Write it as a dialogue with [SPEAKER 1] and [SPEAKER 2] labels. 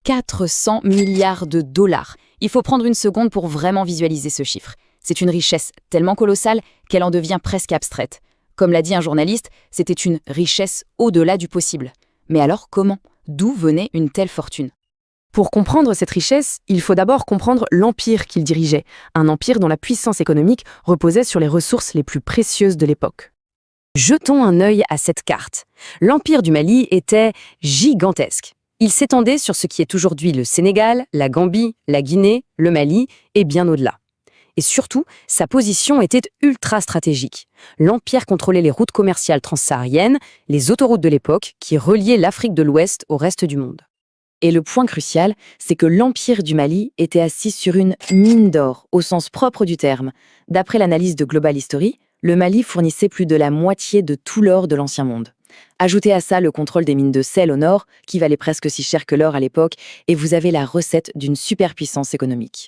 [SPEAKER 1] 400 milliards de dollars. Il faut prendre une seconde pour vraiment visualiser ce chiffre. C'est une richesse tellement colossale qu'elle en devient presque abstraite. Comme l'a dit un journaliste, c'était une richesse au-delà du possible. Mais alors comment? D'où venait une telle fortune?
[SPEAKER 2] Pour comprendre cette richesse, il faut d'abord comprendre l'empire qu'il dirigeait, un empire dont la puissance économique reposait sur les ressources les plus précieuses de l'époque. Jetons un œil à cette carte. L'empire du Mali était gigantesque. Il s'étendait sur ce qui est aujourd'hui le Sénégal, la Gambie, la Guinée, le Mali et bien au-delà. Et surtout, sa position était ultra stratégique. L'empire contrôlait les routes commerciales transsahariennes, les autoroutes de l'époque qui reliaient l'Afrique de l'Ouest au reste du monde. Et le point crucial, c'est que l'Empire du Mali était assis sur une mine d'or, au sens propre du terme. D'après l'analyse de Global History, le Mali fournissait plus de la moitié de tout l'or de l'Ancien Monde. Ajoutez à ça le contrôle des mines de sel au nord, qui valait presque si cher que l'or à l'époque, et vous avez la recette d'une superpuissance économique.